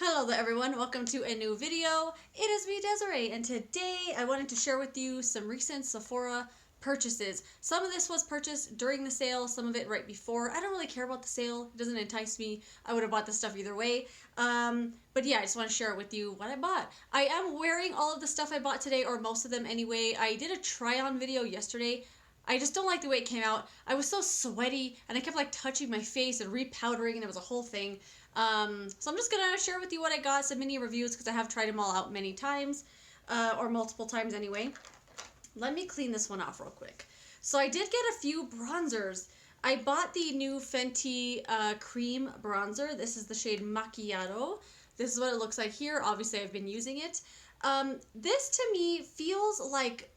Hello there everyone, welcome to a new video. It is me, Desiree, and today I wanted to share with you some recent Sephora purchases. Some of this was purchased during the sale, some of it right before. I don't really care about the sale, it doesn't entice me. I would have bought this stuff either way. But yeah, I just want to share with you what I bought. I am wearing all of the stuff I bought today, or most of them anyway. I did a try-on video yesterday. I just don't like the way it came out. I was so sweaty and I kept like touching my face and repowdering and it was a whole thing. So I'm just gonna share with you what I got, some mini reviews because I have tried them all out many times, or multiple times anyway. Let me clean this one off real quick. So I did get a few bronzers. I bought the new Fenty cream bronzer. This is the shade Macchiato. This is what it looks like here. Obviously I've been using it. This to me feels like,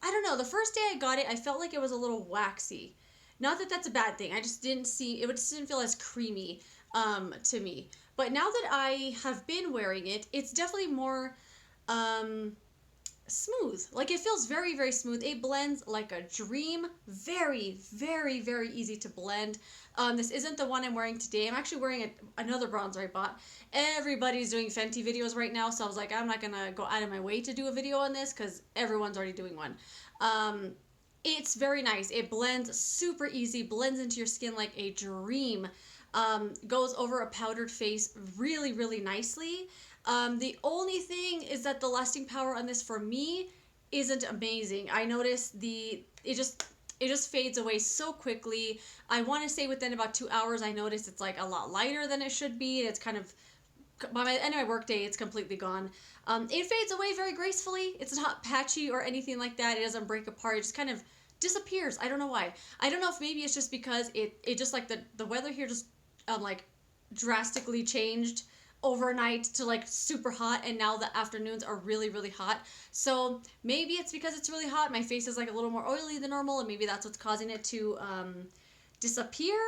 I don't know, the first day I got it, I felt like it was a little waxy. Not that that's a bad thing. I just didn't see, it just didn't feel as creamy to me. But now that I have been wearing it, it's definitely more smooth. Like it feels very, very smooth. It blends like a dream. Very, very, very easy to blend. This isn't the one I'm wearing today. I'm actually wearing another bronzer I bought. Everybody's doing Fenty videos right now, so I was like, I'm not gonna go out of my way to do a video on this because everyone's already doing one. It's very nice. It blends super easy, blends into your skin like a dream. Goes over a powdered face really, really nicely. The only thing is that the lasting power on this for me isn't amazing. I noticed it just fades away so quickly. I want to say within about 2 hours I noticed it's like a lot lighter than it should be. It's kind of, by the end of my workday, it's completely gone. It fades away very gracefully. It's not patchy or anything like that. It doesn't break apart. It just kind of disappears. I don't know why. I don't know if maybe it's just because it just like the weather here just like drastically changed overnight to like super hot, and now the afternoons are really, really hot. So maybe it's because it's really hot. My face is like a little more oily than normal, and maybe that's what's causing it to disappear.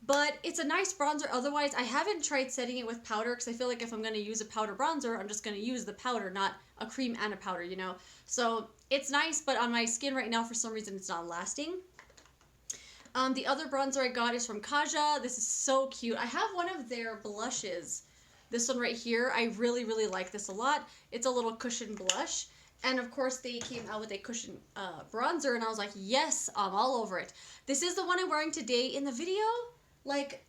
But it's a nice bronzer. Otherwise, I haven't tried setting it with powder because I feel like if I'm going to use a powder bronzer, I'm just going to use the powder, not a cream and a powder, you know? So it's nice, but on my skin right now, for some reason, it's not lasting. The other bronzer I got is from Kaja. This is so cute. I have one of their blushes. This one right here. I really, really like this a lot. It's a little cushion blush. And of course they came out with a cushion bronzer and I was like, yes, I'm all over it. This is the one I'm wearing today. In the video, like,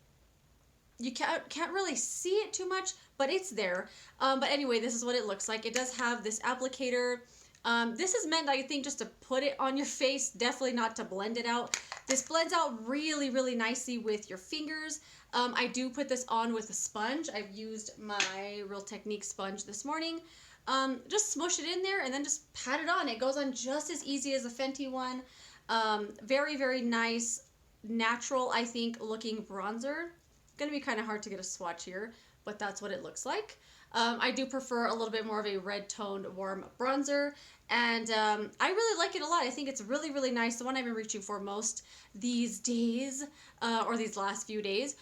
you can't really see it too much, but it's there. But anyway, this is what it looks like. It does have this applicator. This is meant, I think, just to put it on your face, definitely not to blend it out. This blends out really, really nicely with your fingers. I do put this on with a sponge. I've used my Real Technique sponge this morning. Just smush it in there and then just pat it on. It goes on just as easy as the Fenty one. Very, very nice, natural, I think, looking bronzer. Gonna be kind of hard to get a swatch here, but that's what it looks like. I do prefer a little bit more of a red toned warm bronzer, and I really like it a lot. I think it's really, really nice. The one I've been reaching for most these days, or these last few days.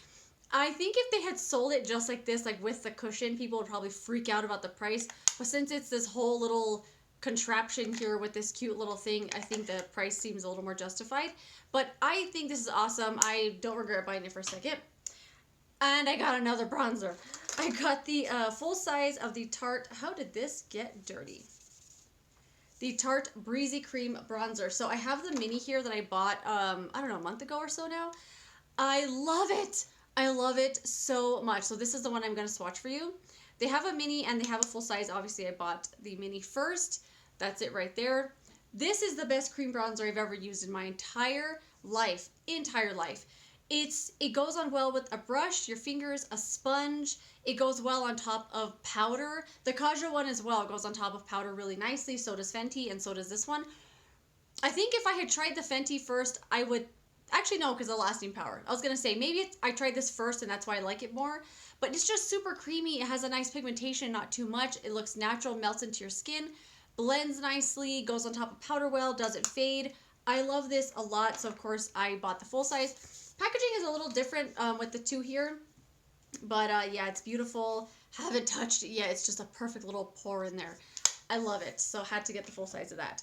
I think if they had sold it just like this, like with the cushion, people would probably freak out about the price. But since it's this whole little contraption here with this cute little thing, I think the price seems a little more justified. But I think this is awesome. I don't regret buying it for a second. And I got another bronzer. I got the full size of the Tarte. How did this get dirty? The Tarte Breezy Cream Bronzer. So I have the mini here that I bought, I don't know, a month ago or so now. I love it. I love it so much. So this is the one I'm going to swatch for you. They have a mini and they have a full size. Obviously, I bought the mini first. That's it right there. This is the best cream bronzer I've ever used in my entire life. It goes on well with a brush, your fingers, a sponge. It goes well on top of powder. The Kaja one as well goes on top of powder really nicely. So does Fenty, and so does this one. I think if I had tried the Fenty first, I would... Actually, no, because of the lasting power. I was going to say, maybe I tried this first and that's why I like it more. But it's just super creamy. It has a nice pigmentation, not too much. It looks natural, melts into your skin, blends nicely, goes on top of powder well, doesn't fade. I love this a lot. So, of course, I bought the full size. Packaging is a little different with the two here, but yeah, it's beautiful. Haven't touched it yet. It's just a perfect little pour in there. I love it, so had to get the full size of that.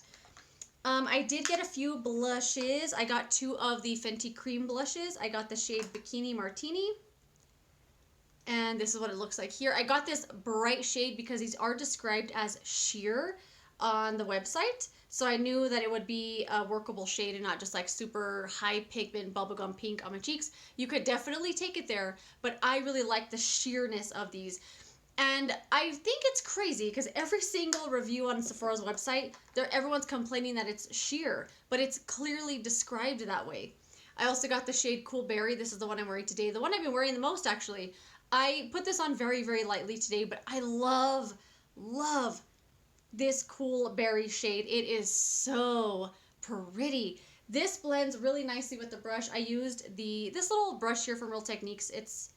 I did get a few blushes. I got two of the Fenty cream blushes. I got the shade Bikini Martini. And this is what it looks like here. I got this bright shade because these are described as sheer on the website. So I knew that it would be a workable shade and not just like super high pigment bubblegum pink on my cheeks. You could definitely take it there, but I really like the sheerness of these. And I think it's crazy because every single review on Sephora's website, everyone's complaining that it's sheer, but it's clearly described that way. I also got the shade Cool Berry. This is the one I'm wearing today. The one I've been wearing the most, actually. I put this on very, very lightly today, but I love this Cool Berry shade. It is so pretty. This blends really nicely with the brush. I used this little brush here from Real Techniques. It's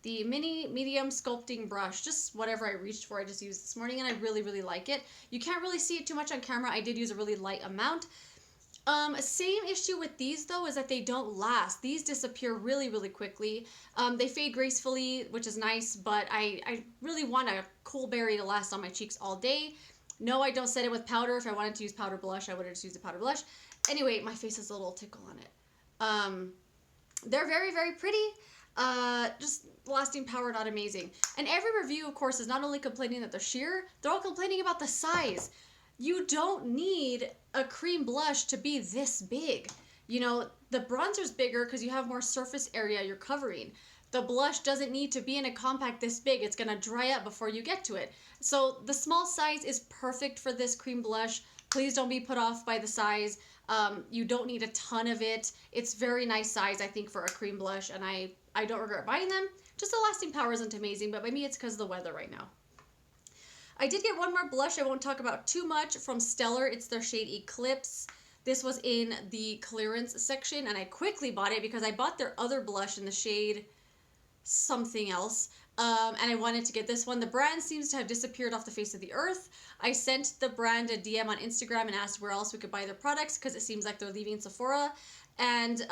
the medium sculpting brush, just whatever I reached for, I just used this morning, and I really, really like it. You can't really see it too much on camera. I did use a really light amount. Same issue with these though is that they don't last. These disappear really, really quickly. They fade gracefully, which is nice, but I really want a Cool Berry to last on my cheeks all day. No, I don't set it with powder. If I wanted to use powder blush, I would have just used a powder blush. Anyway, my face has a little tickle on it. They're very, very pretty. Just lasting power, not amazing. And every review, of course, is not only complaining that they're sheer, they're all complaining about the size. You don't need a cream blush to be this big. You know, the bronzer's bigger because you have more surface area you're covering. The blush doesn't need to be in a compact this big. It's going to dry up before you get to it. So the small size is perfect for this cream blush. Please don't be put off by the size. You don't need a ton of it. It's very nice size, I think, for a cream blush, and I don't regret buying them. Just the lasting power isn't amazing, but maybe it's because of the weather right now. I did get one more blush I won't talk about too much from Stellar. It's their shade Eclipse. This was in the clearance section, and I quickly bought it because I bought their other blush in the shade something else, and I wanted to get this one. The brand seems to have disappeared off the face of the earth. I sent the brand a DM on Instagram and asked where else we could buy their products because it seems like they're leaving Sephora, and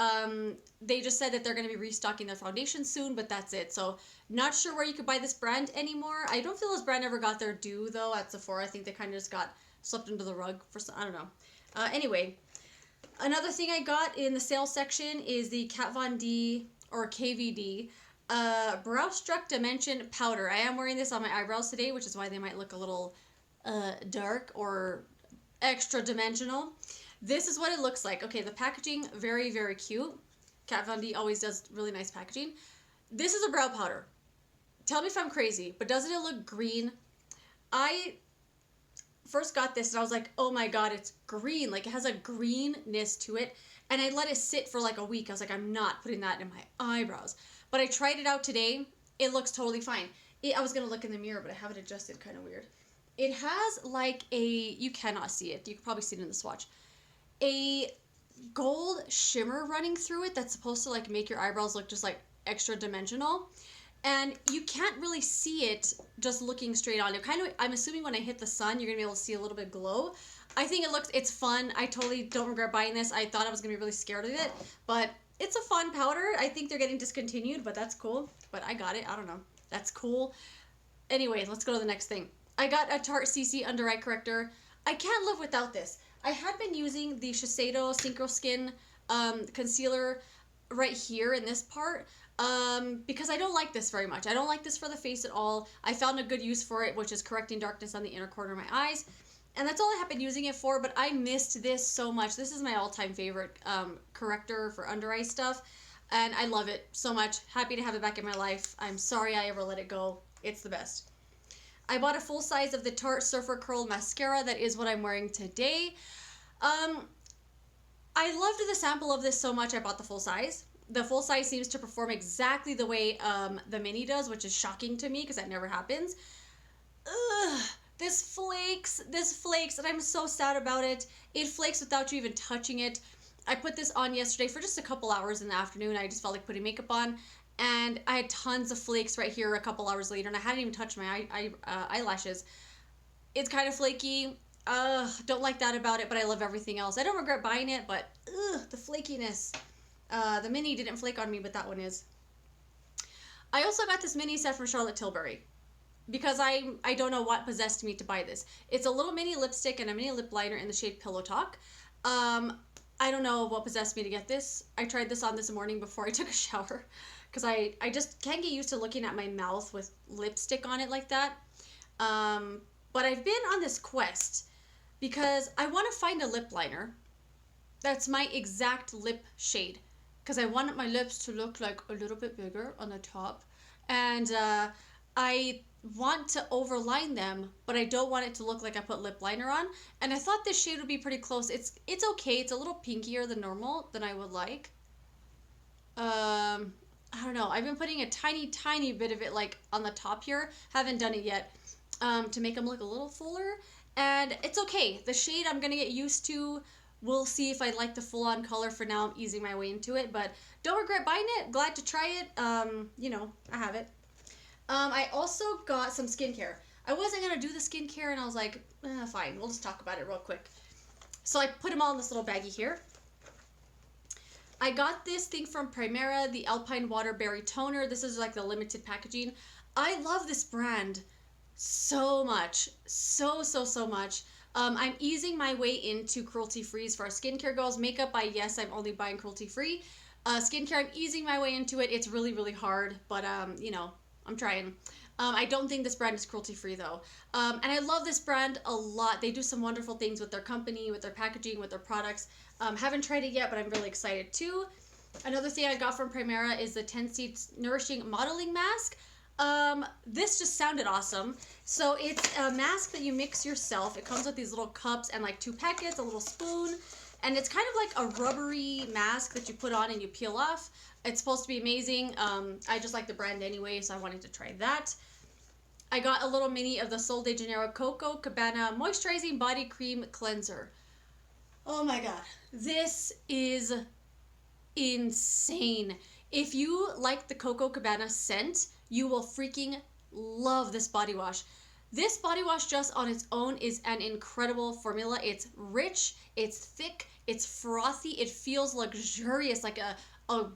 they just said that they're going to be restocking their foundation soon, but that's it. So not sure where you could buy this brand anymore. I don't feel this brand ever got their due though at Sephora. I think they kind of just got swept under the rug for some, I don't know. Anyway, another thing I got in the sale section is the Kat Von D or KVD Brow Struck Dimension Powder. I am wearing this on my eyebrows today, which is why they might look a little dark or extra dimensional. This is what it looks like. Okay, the packaging, very, very cute. Kat Von D always does really nice packaging. This is a brow powder. Tell me if I'm crazy, but doesn't it look green? I first got this and I was like, oh my god, it's green. Like, it has a greenness to it. And I let it sit for like a week. I was like, I'm not putting that in my eyebrows. But I tried it out today. It looks totally fine. I was going to look in the mirror, but I have it adjusted kind of weird. It has like you cannot see it. You can probably see it in the swatch. A gold shimmer running through it that's supposed to like make your eyebrows look just like extra dimensional. And you can't really see it just looking straight on. It kind of, I'm assuming when I hit the sun, you're going to be able to see a little bit of glow. I think it's fun. I totally don't regret buying this. I thought I was going to be really scared of it, but it's a fun powder. I think they're getting discontinued, but that's cool. But I got it. I don't know. That's cool. Anyway, let's go to the next thing. I got a Tarte CC Under Eye Corrector. I can't live without this. I had been using the Shiseido Synchro Skin concealer right here in this part because I don't like this very much. I don't like this for the face at all. I found a good use for it, which is correcting darkness on the inner corner of my eyes. And that's all I have been using it for, but I missed this so much. This is my all-time favorite corrector for under eye stuff, and I love it so much. Happy to have it back in my life. I'm sorry I ever let it go. It's the best. I bought a full size of the Tarte Surfer Curl Mascara. That is what I'm wearing today. I loved the sample of this so much I bought the full size. The full size seems to perform exactly the way the mini does, which is shocking to me because that never happens. Ugh. This flakes, and I'm so sad about it. It flakes without you even touching it. I put this on yesterday for just a couple hours in the afternoon. I just felt like putting makeup on, and I had tons of flakes right here a couple hours later, and I hadn't even touched my eyelashes. It's kind of flaky. Don't like that about it, but I love everything else. I don't regret buying it, but the flakiness. The mini didn't flake on me, but that one is. I also got this mini set from Charlotte Tilbury, because I don't know what possessed me to buy this. It's a little mini lipstick and a mini lip liner in the shade Pillow Talk. I don't know what possessed me to get this. I tried this on this morning before I took a shower because I just can't get used to looking at my mouth with lipstick on it like that. But I've been on this quest because I want to find a lip liner that's my exact lip shade, because I want my lips to look like a little bit bigger on the top, and I want to overline them, but I don't want it to look like I put lip liner on. And I thought this shade would be pretty close. It's okay. It's a little pinkier than normal than I would like. I don't know. I've been putting a tiny bit of it like on the top here. Haven't done it yet, to make them look a little fuller. And it's okay. The shade I'm gonna get used to. We'll see if I like the full-on color. For now, I'm easing my way into it, but don't regret buying it. Glad to try it. You know, I have it. I also got some skincare. I wasn't going to do the skincare, and I was like, fine, we'll just talk about it real quick. So I put them all in this little baggie here. I got this thing from Primera, the Alpine Waterberry Toner. This is like the limited packaging. I love this brand so much. So much. I'm easing my way into cruelty-free as far as skincare goes. Makeup, yes, I'm only buying cruelty-free. Skincare, I'm easing my way into it. It's really hard, but, you know, I'm trying. I don't think this brand is cruelty-free, though. And I love this brand a lot. They do some wonderful things with their company, with their packaging, with their products. Haven't tried it yet, but I'm really excited, too. Another thing I got from Primera is the 10 Seats Nourishing Modeling Mask. This just sounded awesome. So it's a mask that you mix yourself. It comes with these little cups and like 2 packets, a little spoon. And it's kind of like a rubbery mask that you put on and you peel off. It's supposed to be amazing. I just like the brand anyway, so I wanted to try that. I got a little mini of the Sol de Janeiro Coco Cabana Moisturizing Body Cream Cleanser. Oh my god. This is insane. If you like the Coco Cabana scent, you will freaking love this body wash. This body wash just on its own is an incredible formula. It's rich, it's thick, it's frothy, it feels luxurious, like a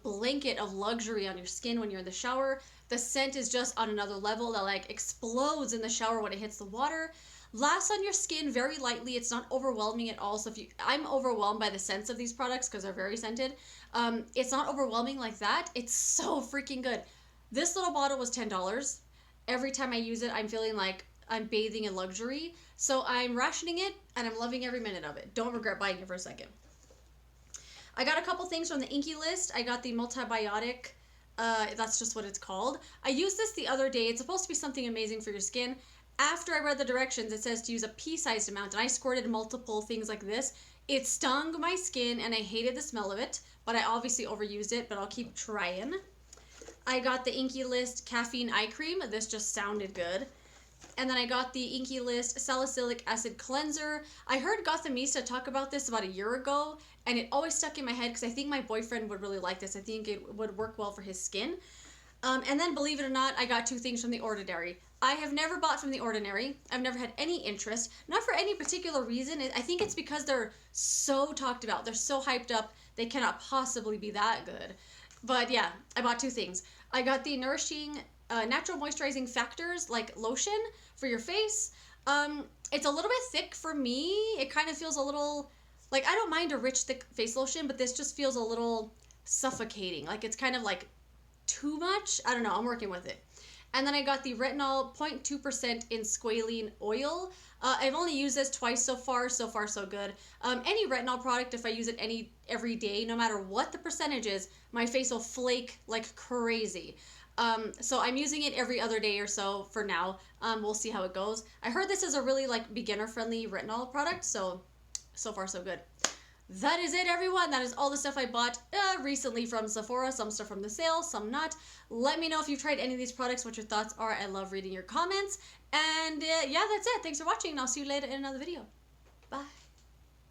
blanket of luxury on your skin when you're in the shower. The scent is just on another level that like explodes in the shower when it hits the water. Lasts on your skin very lightly. It's not overwhelming at all. So I'm overwhelmed by the scents of these products because they're very scented. It's not overwhelming like that. It's so freaking good. This little bottle was $10. Every time I use it, I'm feeling like I'm bathing in luxury. So I'm rationing it and I'm loving every minute of it. Don't regret buying it for a second. I got a couple things from the Inky list. I got the Biotic. That's just what it's called. I used this the other day. It's supposed to be something amazing for your skin. After I read the directions, it says to use a pea-sized amount, and I squirted multiple things like this. It stung my skin, and I hated the smell of it, but I obviously overused it, but I'll keep trying. I got the Inky List Caffeine Eye Cream. This just sounded good. And then I got the Inky List Salicylic Acid Cleanser. I heard Gothamista talk about this about a year ago, and it always stuck in my head because I think my boyfriend would really like this. I think it would work well for his skin. And then, believe it or not, I got 2 things from The Ordinary. I have never bought from The Ordinary. I've never had any interest. Not for any particular reason. I think it's because they're so talked about. They're so hyped up. They cannot possibly be that good. But yeah, I bought 2 things. I got the Nourishing Natural Moisturizing Factors, like lotion for your face. It's a little bit thick for me. It kind of feels a little, like, I don't mind a rich, thick face lotion, but this just feels a little suffocating. Like, it's kind of like too much. I don't know. I'm working with it. And then I got the Retinol 0.2% in squealing oil. I've only used this twice so far. So far, so good. Any retinol product, if I use it every day, no matter what the percentage is, my face will flake like crazy. So I'm using it every other day or so for now. We'll see how it goes. I heard this is a really like beginner-friendly retinol product, so far so good. That is it, everyone. That is all the stuff I bought recently from Sephora. Some stuff from the sale, some not. Let me know if you've tried any of these products, what your thoughts are. I love reading your comments. And yeah, that's it. Thanks for watching, and I'll see you later in another video. Bye.